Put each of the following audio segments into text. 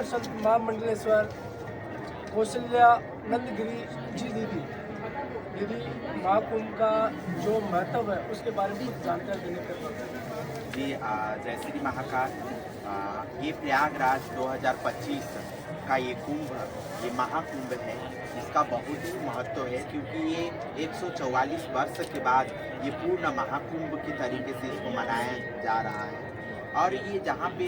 नगर संत महामंडलेश्वर कौशल्यानंद गिरी जी दीदी महाकुंभ का जो महत्व है उसके बारे में कुछ जानकारी देने के बाद। जी जय श्री महाकाल। ये प्रयागराज 2025 का ये कुंभ, ये महाकुंभ है। इसका बहुत ही महत्व है क्योंकि ये 144 वर्ष के बाद ये पूर्ण महाकुंभ के तरीके से इसको मनाया जा रहा है। और ये जहाँ पे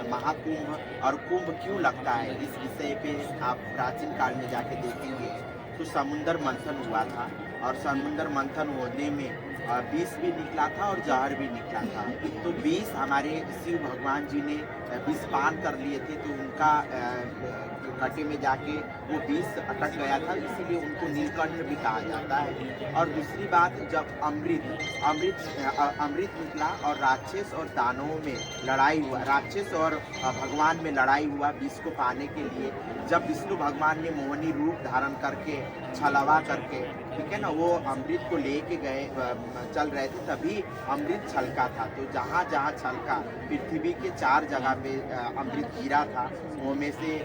महाकुंभ और कुंभ क्यों लगता है, इस विषय पे आप प्राचीन काल में जाके देखेंगे तो समुद्र मंथन हुआ था, और समुद्र मंथन होने में विष भी निकला था और जहर भी निकला था। तो विष हमारे शिव भगवान जी ने विष पान कर लिए थे, तो उनका घटे में जाके वो विष अटक गया था, इसीलिए उनको नीलकंठ भी कहा जाता है। और दूसरी बात, जब अमृत निकला और राक्षस और दानवों में लड़ाई हुआ, राक्षस और भगवान में लड़ाई हुआ विष को पाने के लिए, जब विष्णु भगवान ने मोहनी रूप धारण करके छलवा करके, ठीक है ना, वो अमृत को लेके गए चल रहे थे, तभी अमृत छलका था। तो जहाँ जहाँ छलका, पृथ्वी के 4 जगह पे अमृत गिरा था। वो में से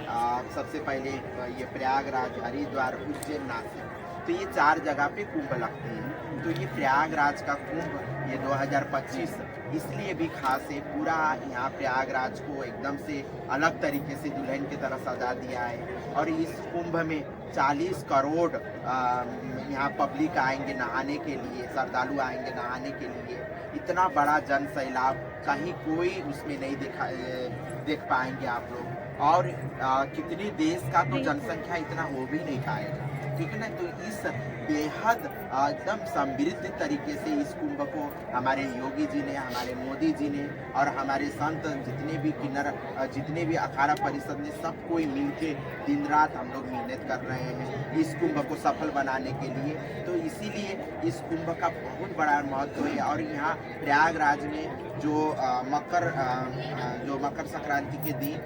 सबसे पहले ये प्रयागराज, हरिद्वार, उज्जैन, नासिक, तो ये 4 जगह पे कुंभ लगते हैं। तो ये प्रयागराज का कुंभ ये 2025 इसलिए भी खास है। पूरा यहाँ प्रयागराज को एकदम से अलग तरीके से दुल्हन की तरह सजा दिया है। और इस कुंभ में 40 करोड़ यहाँ पब्लिक आएंगे नहाने के लिए, श्रद्धालु आएंगे नहाने के लिए। इतना बड़ा जन सैलाब कहीं कोई उसमें नहीं देख पाएंगे आप लोग। और कितनी देश का तो जनसंख्या इतना हो भी नहीं पाएगा, ठीक है ना। तो इस बेहद एकदम समृद्ध तरीके से इस कुंभ को हमारे योगी जी ने, हमारे मोदी जी ने और हमारे संत जितने भी किन्नर, जितने भी अखाड़ा परिषद ने, सब कोई मिलके दिन रात हम लोग मेहनत कर रहे हैं इस कुंभ को सफल बनाने के लिए। तो इसीलिए इस कुंभ का बहुत बड़ा महत्व है। और यहाँ प्रयागराज में जो मकर संक्रांति के दिन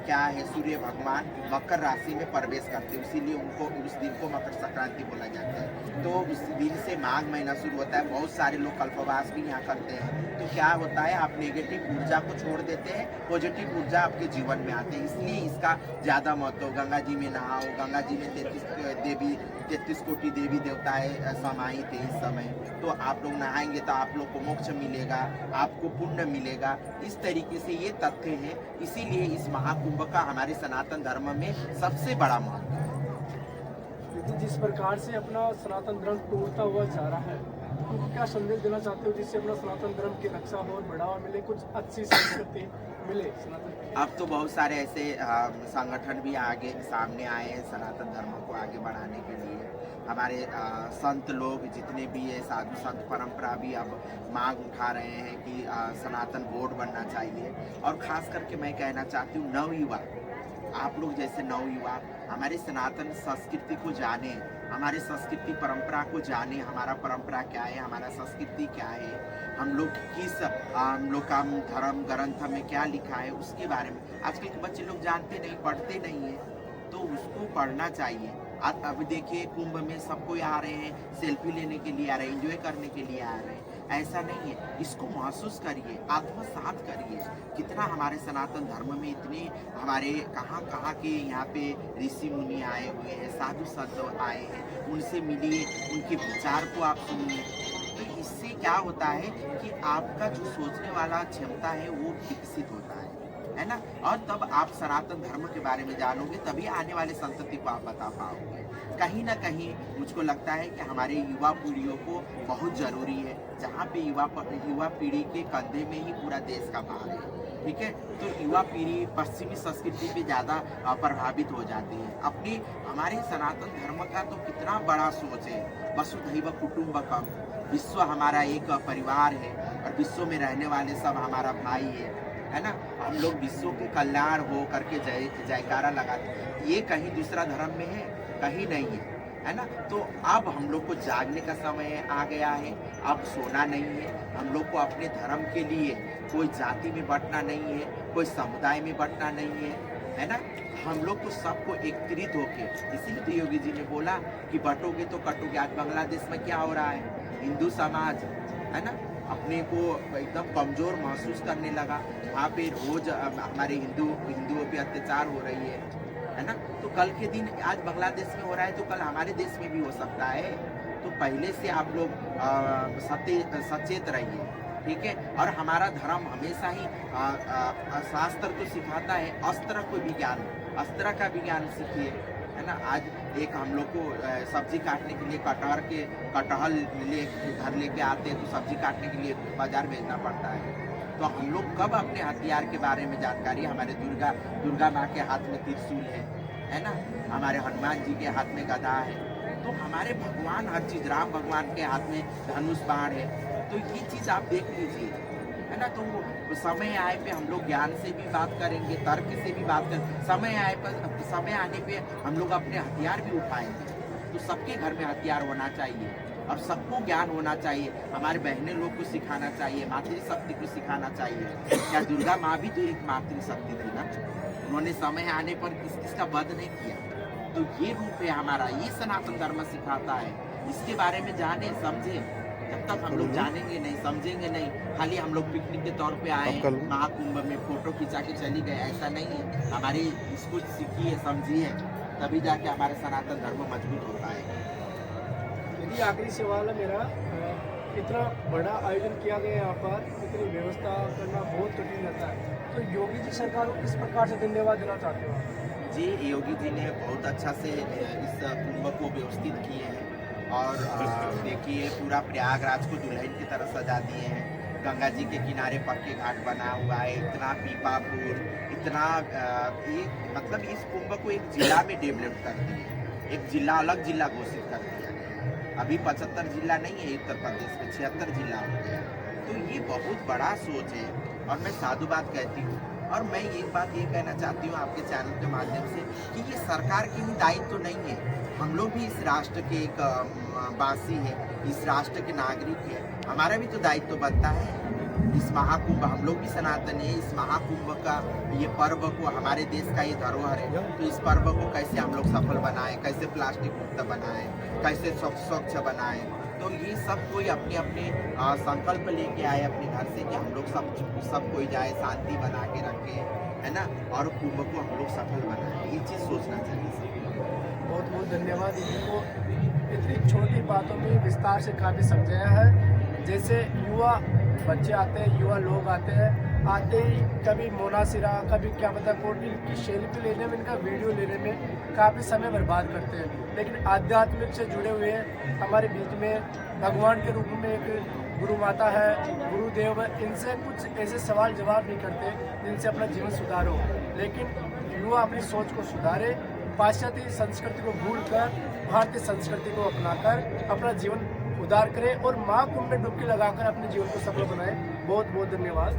क्या है, सूर्य भगवान मकर राशि में प्रवेश करते हैं, इसीलिए उनको उस दिन को मकर संक्रांति बोला जाता है। तो उस दिन से माघ महीना शुरू होता है। बहुत सारे लोग कल्पवास भी यहाँ करते हैं। तो क्या होता है, आप नेगेटिव ऊर्जा को छोड़ देते हैं, पॉजिटिव ऊर्जा आपके जीवन में आते हैं, इसलिए इसका ज़्यादा महत्व। गंगा जी में नहाओ, गंगा जी में 33 कोटि देवी देवताएं समाहित है इस समय। तो आप लोग नहाएंगे तो आप लोग को मोक्ष मिलेगा, आपको पुण्य मिलेगा। इस तरीके से ये तथ्य है, इसीलिए इस महाकुंभ का हमारे सनातन धर्म में सबसे बड़ा महत्व है। जिस प्रकार से अपना सनातन धर्म टूटता हुआ जा रहा है, तो क्या संदेश देना चाहते हो जिससे अपना सनातन धर्म की रक्षा हो और बढ़ावा मिले, कुछ अच्छी संस्कृति मिले सनातन? अब तो बहुत सारे ऐसे संगठन भी आगे सामने आए हैं सनातन धर्म को आगे बढ़ाने के लिए। हमारे संत लोग जितने भी है, साधु संत परंपरा भी अब मांग उठा रहे हैं कि सनातन बोर्ड बनना चाहिए। और खास करके मैं कहना चाहती हूँ नवयुवा, आप लोग जैसे नवयुवा हमारे सनातन संस्कृति को जाने, हमारे संस्कृति परंपरा को जाने, हमारा परंपरा क्या है, हमारा संस्कृति क्या है, हम लोग हम लोग का धर्म ग्रंथ में क्या लिखा है, उसके बारे में आजकल के बच्चे लोग जानते नहीं, पढ़ते नहीं है। तो उसको पढ़ना चाहिए। अब देखिए कुंभ में सब कोई आ रहे हैं, सेल्फी लेने के लिए आ रहे हैं, एंजॉय करने के लिए आ रहे हैं, ऐसा नहीं है। इसको महसूस करिए, आत्मसात करिए। कितना हमारे सनातन धर्म में इतने हमारे कहाँ के यहाँ पे ऋषि मुनि आए हुए हैं, साधु संत आए हैं, उनसे मिलिए, उनके विचार को आप सुनिए। तो इससे क्या होता है कि आपका जो सोचने वाला क्षमता है वो विकसित होता है ना। और तब आप सनातन धर्म के बारे में जानोगे, तभी आने वाले संतति को आप बता पाओगे। कहीं ना कहीं मुझको लगता है कि हमारे युवा पीढ़ियों को बहुत ज़रूरी है, जहाँ पे युवा पीढ़ी के कंधे में ही पूरा देश का भार है, ठीक है। तो युवा पीढ़ी पश्चिमी संस्कृति पे ज़्यादा प्रभावित हो जाती है। अपनी हमारे सनातन धर्म का तो कितना बड़ा सोच है, वसुधैव कुटुंबकम, विश्व हमारा एक परिवार है और विश्व में रहने वाले सब हमारा भाई है ना। हम लोग विश्व के कल्याण हो करके जयकारा लगाते हैं। ये कहीं दूसरा धर्म में है, कहीं नहीं है ना। तो अब हम लोग को जागने का समय आ गया है, अब सोना नहीं है। हम लोग को अपने धर्म के लिए कोई जाति में बंटना नहीं है, कोई समुदाय में बंटना नहीं है ना। हम लोग को सबको एकत्रित होके, इसीलिए तो योगी जी ने बोला कि बटोगे तो कटोगे। आज बांग्लादेश में क्या हो रहा है, हिंदू समाज है ना, अपने को एकदम कमज़ोर महसूस करने लगा। वहाँ पे रोज़ हमारे हिंदुओं पे अत्याचार हो रही है ना। तो कल के दिन आज बांग्लादेश में हो रहा है तो कल हमारे देश में भी हो सकता है। तो पहले से आप लोग सचेत रहिए, ठीक है। और हमारा धर्म हमेशा ही शास्त्र तो सिखाता है, अस्त्र को विज्ञान, अस्त्र का विज्ञान सीखिए, है ना। आज एक हम लोग को सब्जी काटने के लिए कटहल घर लेके आते हैं तो सब्जी काटने के लिए बाजार भेजना पड़ता है। तो हम लोग कब अपने हथियार के बारे में जानकारी, हमारे दुर्गा माँ के हाथ में त्रिशूल है ना, हमारे हनुमान जी के हाथ में गदा है, तो हमारे भगवान हर चीज़, राम भगवान के हाथ में धनुष बाण है। तो ये चीज़ आप देख लीजिए, है ना। तो समय आए पे हम लोग ज्ञान से भी बात करेंगे, तर्क से भी बात करेंगे। समय आने पे हम लोग अपने हथियार भी उठाएंगे। तो सबके घर में हथियार होना चाहिए और सबको ज्ञान होना चाहिए। हमारे बहनें लोग को सिखाना चाहिए, मातृशक्ति को सिखाना चाहिए। क्या दुर्गा माँ भी तो एक मातृशक्ति थी ना, उन्होंने समय आने पर किसका वध नहीं किया। तो ये रूप है हमारा, ये सनातन धर्म सिखाता है। इसके बारे में जाने समझे, जब तक हम लोग जानेंगे नहीं, समझेंगे नहीं, खाली हम लोग पिकनिक के तौर पे आए, महाकुंभ में फोटो खिंचा के चली गए, ऐसा नहीं है। हमारी इसको सीखिए, समझिए, तभी जाके हमारा सनातन धर्म मजबूत होता है। यदि आखिरी सवाल है मेरा, इतना बड़ा आयोजन किया गया यहाँ पर, इतनी व्यवस्था करना बहुत कठिन रहता है, तो योगी जी सरकार को किस प्रकार से धन्यवाद देना चाहते हो? जी, योगी जी ने बहुत अच्छा से इस कुंभ को व्यवस्थित किए हैं। और देखिए पूरा प्रयागराज को दुल्हन की तरह सजा दिए हैं। गंगा जी के किनारे पक्के घाट बना हुआ है, इतना पीपा पुल, इतना मतलब इस कुंभ को एक जिला में डेवलप कर दिए, एक जिला, अलग जिला घोषित कर दिया। अभी 75 जिला नहीं है उत्तर प्रदेश में, 76 जिला हो गया। तो ये बहुत बड़ा सोच है और मैं साधुवाद कहती हूँ। और मैं एक बात ये कहना चाहती हूँ आपके चैनल के माध्यम से कि ये सरकार की ही दायित्व तो नहीं है, हम लोग भी इस राष्ट्र के एक वासी है, इस राष्ट्र के नागरिक है, हमारा भी तो दायित्व बनता है। इस महाकुंभ, हम लोग भी सनातनी है, इस महाकुंभ का ये पर्व को, हमारे देश का ये धरोहर है, तो इस पर्व को कैसे हम लोग सफल बनाएं, कैसे प्लास्टिक मुक्त बनाएं, कैसे स्वच्छ बनाएं। तो ये सब कोई अपने अपने संकल्प लेके आए अपने घर से कि हम लोग सब कोई जाए, शांति बना के रखे, है ना, और कुंभ को हम लोग सफल बनाएं। ये चीज़ सोचना चाहिए। बहुत बहुत धन्यवाद इनको इतनी छोटी बातों में विस्तार से काफ़ी समझाया है। जैसे युवा बच्चे आते हैं, युवा लोग आते ही कभी मोनासिरा, कभी क्या पता कोटी की सेल्फी लेने में, इनका वीडियो लेने में काफ़ी समय बर्बाद करते हैं। लेकिन आध्यात्मिक से जुड़े हुए हमारे बीच में भगवान के रूप में एक गुरु माता है, गुरुदेव है, इनसे कुछ ऐसे सवाल जवाब नहीं करते जिनसे अपना जीवन सुधारो। लेकिन युवा अपनी सोच को सुधारे, पाश्चात्य संस्कृति को भूलकर भारतीय संस्कृति को अपनाकर अपना जीवन उदार करें और महाकुंभ में डुबकी लगाकर अपने जीवन को सफल बनाएं। बहुत बहुत धन्यवाद।